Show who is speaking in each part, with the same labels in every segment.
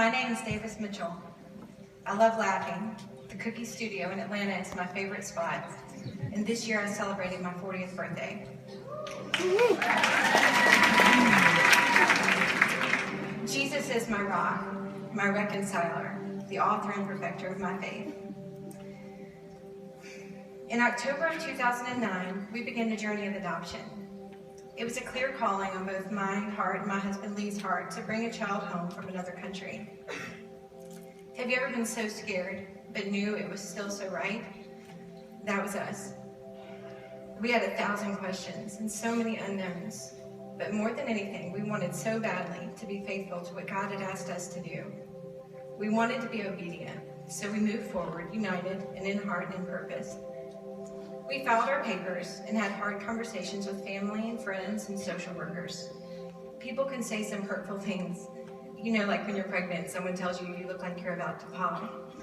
Speaker 1: My name is Davis Mitchell. I love laughing. The Cookie Studio in Atlanta is my favorite spot. And this year I celebrated my 40th birthday. Jesus is my rock, my reconciler, the author and perfecter of my faith. In October of 2009, we began the journey of adoption. It was a clear calling on both my heart and my husband Lee's heart to bring a child home from another country. Have you ever been so scared, but knew it was still so right? That was us. We had 1,000 questions and so many unknowns, but more than anything, we wanted so badly to be faithful to what God had asked us to do. We wanted to be obedient, so we moved forward, united and in heart and in purpose. We filed our papers and had hard conversations with family and friends and social workers. People can say some hurtful things. You know, like when you're pregnant, someone tells you you look like you're about to pop.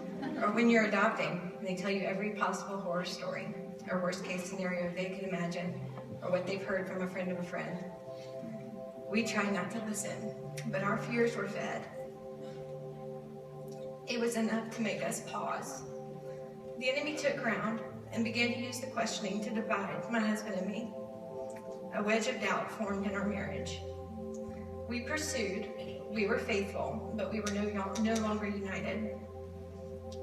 Speaker 1: Or when you're adopting, and they tell you every possible horror story, or worst case scenario they can imagine, or what they've heard from a friend of a friend. We tried not to listen, but our fears were fed. It was enough to make us pause. The enemy took ground and began to use the questioning to divide my husband and me. A wedge of doubt formed in our marriage. We pursued, we were faithful, but we were no longer united.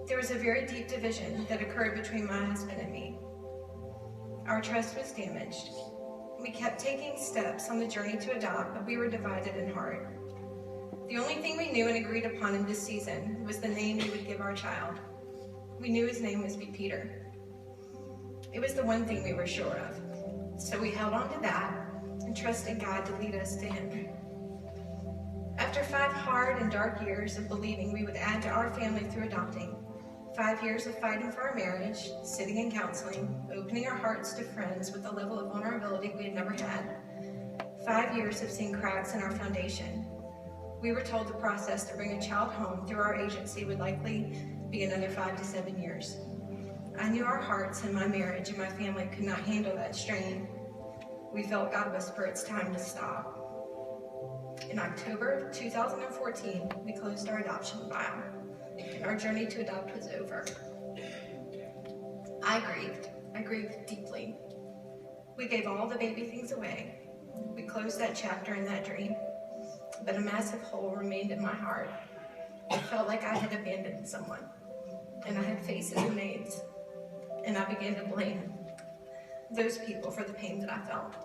Speaker 1: There was a very deep division that occurred between my husband and me. Our trust was damaged. We kept taking steps on the journey to adopt, but we were divided in heart. The only thing we knew and agreed upon in this season was the name we would give our child. We knew his name would be Peter. It was the one thing we were sure of. So we held on to that and trusted God to lead us to him. After 5 hard and dark years of believing we would add to our family through adopting, 5 years of fighting for our marriage, sitting in counseling, opening our hearts to friends with a level of vulnerability we had never had, 5 years of seeing cracks in our foundation, we were told the process to bring a child home through our agency would likely be another 5 to 7 years. I knew our hearts and my marriage and my family could not handle that strain. We felt God whisper, it's time to stop. In October 2014, we closed our adoption file, and our journey to adopt was over. I grieved deeply. We gave all the baby things away. We closed that chapter in that dream, but a massive hole remained in my heart. It felt like I had abandoned someone, and I had faces and names, and I began to blame those people for the pain that I felt.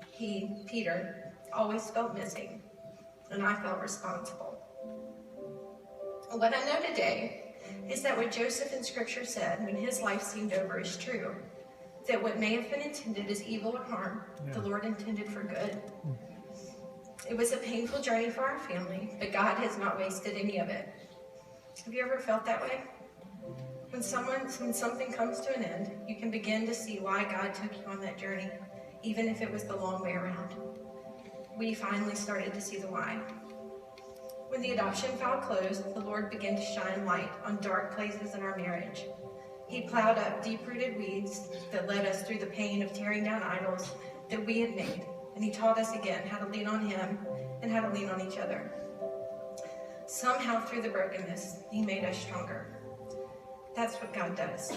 Speaker 1: He, Peter, always felt missing, and I felt responsible. What I know today is that what Joseph in Scripture said when his life seemed over is true, that what may have been intended as evil or harm, the Lord intended for good. It was a painful journey for our family, but God has not wasted any of it. Have you ever felt that way? When something comes to an end, you can begin to see why God took you on that journey, even if it was the long way around. We finally started to see the why. When the adoption file closed, the Lord began to shine light on dark places in our marriage. He plowed up deep-rooted weeds that led us through the pain of tearing down idols that we had made, and he taught us again how to lean on him and how to lean on each other. Somehow through the brokenness, he made us stronger. That's what God does.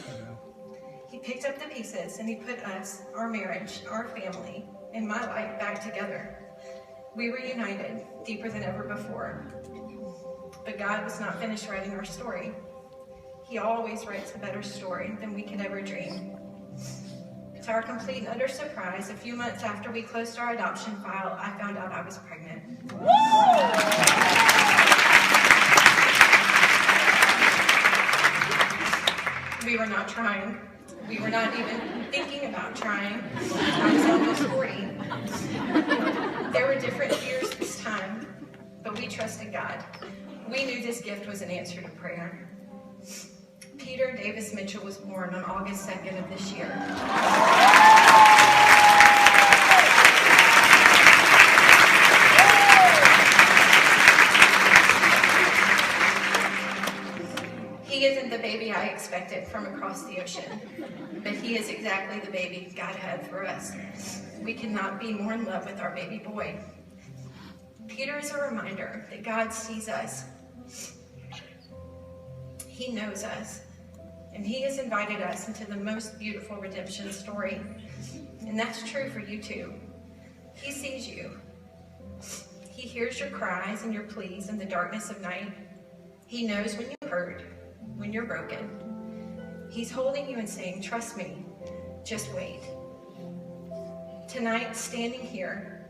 Speaker 1: He picked up the pieces and he put us, our marriage, our family, and my life back together. We were united, deeper than ever before. But God was not finished writing our story. He always writes a better story than we could ever dream. To our complete and utter surprise, a few months after we closed our adoption file, I found out I was pregnant. We were not trying. We were not even thinking about trying. I was almost 40. There were different fears this time, but we trusted God. We knew this gift was an answer to prayer. Peter Davis Mitchell was born on August 2nd of this year. He isn't the baby I expected from across the ocean, but he is exactly the baby God had for us. We cannot be more in love with our baby boy. Peter is a reminder that God sees us He knows us, and he has invited us into the most beautiful redemption story. And that's true for you too. He sees you. He hears your cries and your pleas in the darkness of night. He knows when you hurt, when you're broken. He's holding you and saying, trust me, just wait. Tonight, standing here,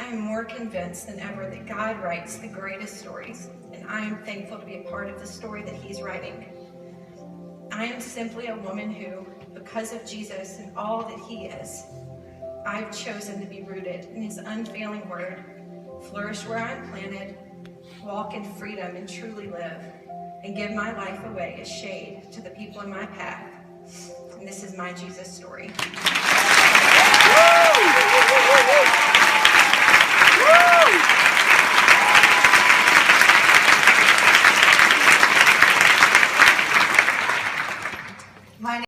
Speaker 1: I am more convinced than ever that God writes the greatest stories, and I am thankful to be a part of the story that he's writing. I am simply a woman who, because of Jesus and all that he is, I've chosen to be rooted in his unfailing word, flourish where I'm planted, walk in freedom and truly live, and give my life away as shade to the people in my path. And this is my Jesus story.